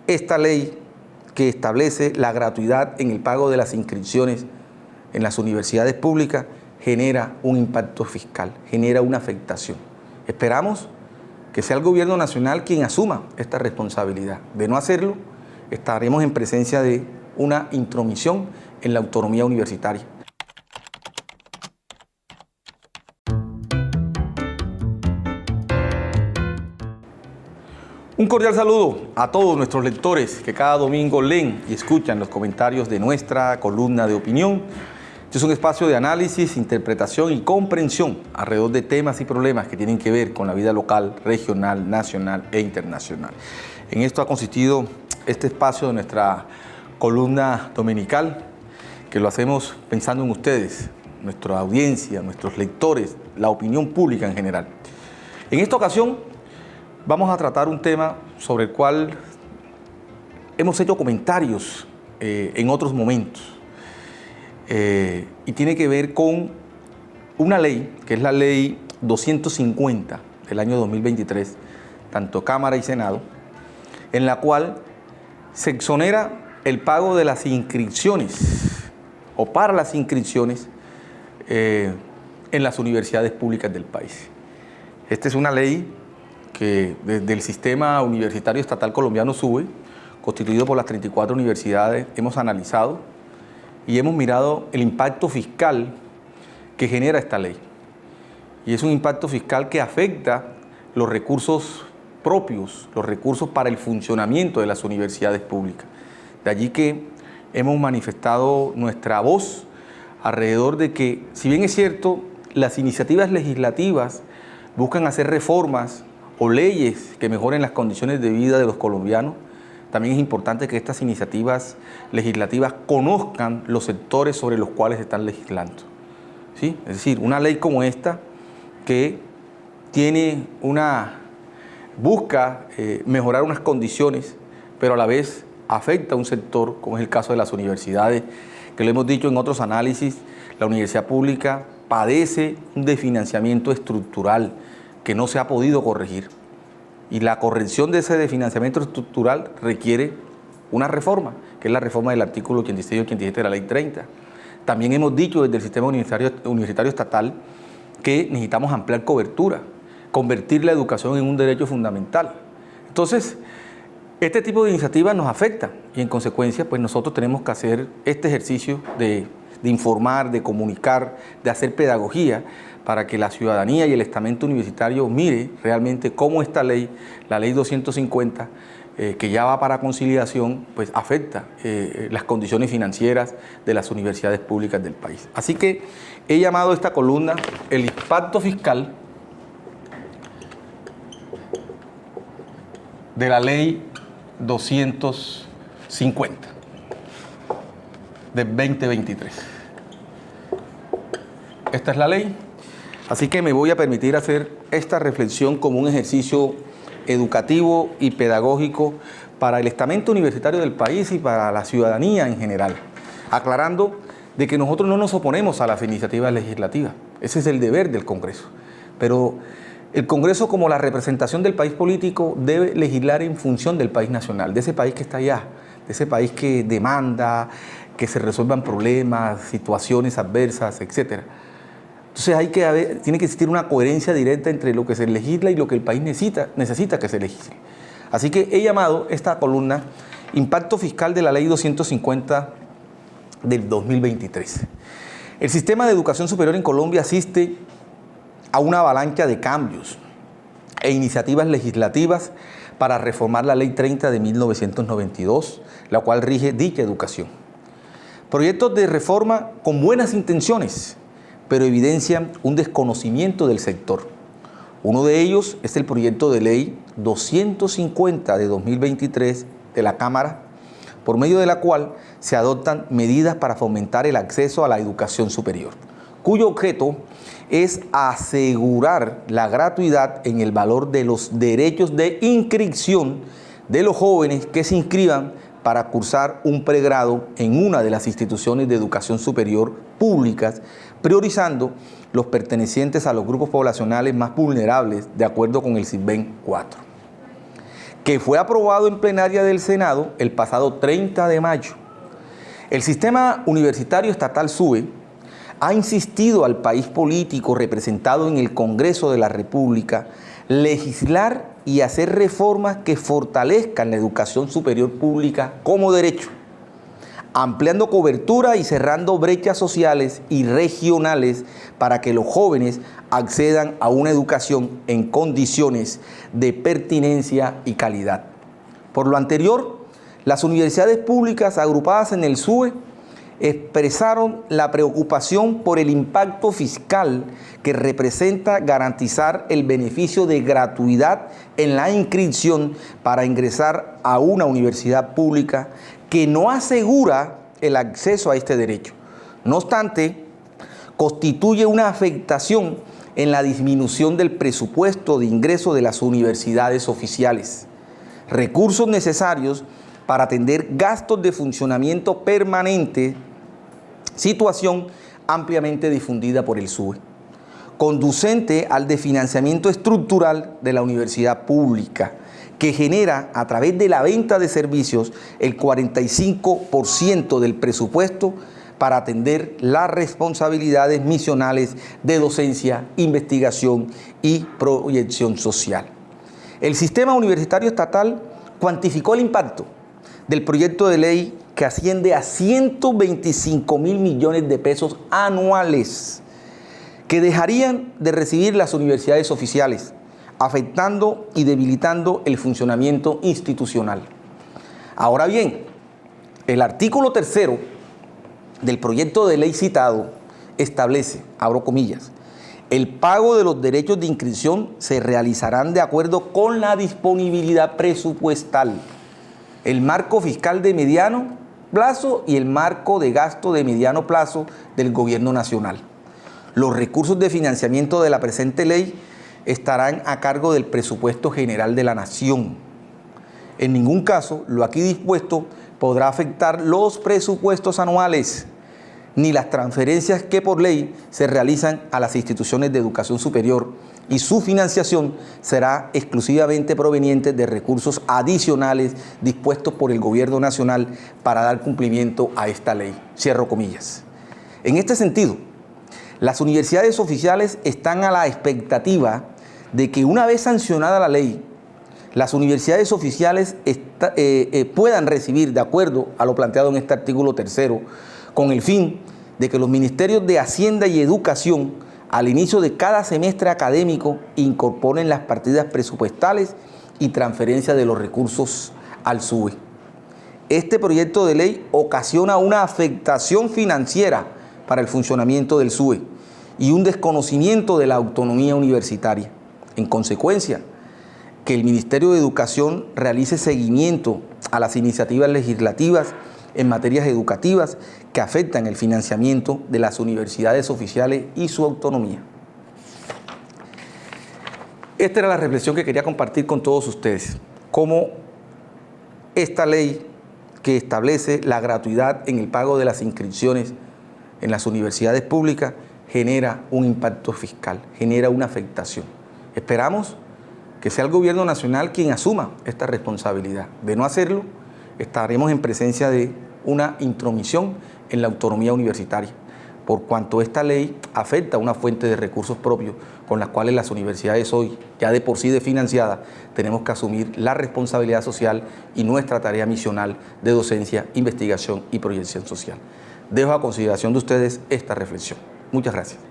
esta ley que establece la gratuidad en el pago de las inscripciones en las universidades públicas genera un impacto fiscal, genera una afectación. Esperamos que sea el gobierno nacional quien asuma esta responsabilidad. De no hacerlo, estaremos en presencia de una intromisión en la autonomía universitaria. Un cordial saludo a todos nuestros lectores que cada domingo leen y escuchan los comentarios de nuestra columna de opinión. Este es un espacio de análisis, interpretación y comprensión alrededor de temas y problemas que tienen que ver con la vida local, regional, nacional e internacional. En esto ha consistido este espacio de nuestra columna dominical, que lo hacemos pensando en ustedes, nuestra audiencia, nuestros lectores, la opinión pública en general. En esta ocasión vamos a tratar un tema sobre el cual hemos hecho comentarios en otros momentos y tiene que ver con una ley, que es la ley 250 del año 2023, tanto Cámara y Senado, en la cual se exonera el pago de las inscripciones o para las inscripciones en las universidades públicas del país. Esta es una ley que desde el sistema universitario estatal colombiano SUBE, constituido por las 34 universidades, hemos analizado y hemos mirado el impacto fiscal que genera esta ley. Y es un impacto fiscal que afecta los recursos propios, los recursos para el funcionamiento de las universidades públicas. De allí que hemos manifestado nuestra voz alrededor de que, si bien es cierto, las iniciativas legislativas buscan hacer reformas o leyes que mejoren las condiciones de vida de los colombianos, también es importante que estas iniciativas legislativas conozcan los sectores sobre los cuales se están legislando. ¿Sí? Es decir, una ley como esta que busca mejorar unas condiciones, pero a la vez afecta a un sector, como es el caso de las universidades, que lo hemos dicho en otros análisis, la universidad pública padece un desfinanciamiento estructural que no se ha podido corregir. Y la corrección de ese desfinanciamiento estructural requiere una reforma, que es la reforma del artículo 86 y 87 de la Ley 30. También hemos dicho desde el sistema universitario estatal que necesitamos ampliar cobertura, convertir la educación en un derecho fundamental. Entonces, este tipo de iniciativas nos afecta y en consecuencia, pues nosotros tenemos que hacer este ejercicio de informar, de comunicar, de hacer pedagogía, para que la ciudadanía y el estamento universitario mire realmente cómo esta ley, la ley 250, que ya va para conciliación, pues afecta las condiciones financieras de las universidades públicas del país. Así que he llamado a esta columna el impacto fiscal de la ley 250 del 2023. Esta es la ley. Así que me voy a permitir hacer esta reflexión como un ejercicio educativo y pedagógico para el estamento universitario del país y para la ciudadanía en general, aclarando de que nosotros no nos oponemos a las iniciativas legislativas. Ese es el deber del Congreso. Pero el Congreso, como la representación del país político, debe legislar en función del país nacional, de ese país que está allá, de ese país que demanda que se resuelvan problemas, situaciones adversas, etcétera. Entonces tiene que existir una coherencia directa entre lo que se legisla y lo que el país necesita que se legisle. Así que he llamado esta columna Impacto Fiscal de la Ley 250 del 2023. El sistema de educación superior en Colombia asiste a una avalancha de cambios e iniciativas legislativas para reformar la Ley 30 de 1992, la cual rige dicha educación. Proyectos de reforma con buenas intenciones, pero evidencian un desconocimiento del sector. Uno de ellos es el proyecto de ley 250 de 2023 de la Cámara, por medio de la cual se adoptan medidas para fomentar el acceso a la educación superior, cuyo objeto es asegurar la gratuidad en el valor de los derechos de inscripción de los jóvenes que se inscriban para cursar un pregrado en una de las instituciones de educación superior públicas, priorizando los pertenecientes a los grupos poblacionales más vulnerables de acuerdo con el CISBEN 4. que fue aprobado en plenaria del Senado el pasado 30 de mayo. El sistema universitario estatal SUBE ha insistido al país político representado en el Congreso de la República legislar y hacer reformas que fortalezcan la educación superior pública como derecho, ampliando cobertura y cerrando brechas sociales y regionales para que los jóvenes accedan a una educación en condiciones de pertinencia y calidad. Por lo anterior, las universidades públicas agrupadas en el SUBE expresaron la preocupación por el impacto fiscal que representa garantizar el beneficio de gratuidad en la inscripción para ingresar a una universidad pública que no asegura el acceso a este derecho. No obstante, constituye una afectación en la disminución del presupuesto de ingreso de las universidades oficiales, recursos necesarios para atender gastos de funcionamiento permanente, situación ampliamente difundida por el SUBE, conducente al desfinanciamiento estructural de la universidad pública, que genera a través de la venta de servicios el 45% del presupuesto para atender las responsabilidades misionales de docencia, investigación y proyección social. El sistema universitario estatal cuantificó el impacto del proyecto de ley que asciende a 125.000 millones de pesos anuales que dejarían de recibir las universidades oficiales, afectando y debilitando el funcionamiento institucional. Ahora bien, el artículo 3 del proyecto de ley citado establece, abro comillas, el pago de los derechos de inscripción se realizarán de acuerdo con la disponibilidad presupuestal, el marco fiscal de mediano plazo y el marco de gasto de mediano plazo del Gobierno Nacional. Los recursos de financiamiento de la presente ley estarán a cargo del presupuesto general de la Nación. En ningún caso, lo aquí dispuesto podrá afectar los presupuestos anuales, ni las transferencias que por ley se realizan a las instituciones de educación superior, y su financiación será exclusivamente proveniente de recursos adicionales dispuestos por el Gobierno Nacional para dar cumplimiento a esta ley. Cierro comillas. En este sentido, las universidades oficiales están a la expectativa de que una vez sancionada la ley, las universidades oficiales puedan recibir, de acuerdo a lo planteado en este artículo 3, con el fin de que los ministerios de Hacienda y Educación al inicio de cada semestre académico incorporen las partidas presupuestales y transferencia de los recursos al SUBE. Este proyecto de ley ocasiona una afectación financiera para el funcionamiento del SUBE y un desconocimiento de la autonomía universitaria. En consecuencia, que el Ministerio de Educación realice seguimiento a las iniciativas legislativas en materias educativas que afectan el financiamiento de las universidades oficiales y su autonomía. Esta era la reflexión que quería compartir con todos ustedes, cómo esta ley que establece la gratuidad en el pago de las inscripciones en las universidades públicas genera un impacto fiscal, genera una afectación. Esperamos que sea el Gobierno Nacional quien asuma esta responsabilidad. De no hacerlo, estaremos en presencia de una intromisión en la autonomía universitaria, por cuanto esta ley afecta a una fuente de recursos propios con las cuales las universidades hoy, ya de por sí desfinanciadas, tenemos que asumir la responsabilidad social y nuestra tarea misional de docencia, investigación y proyección social. Dejo a consideración de ustedes esta reflexión. Muchas gracias.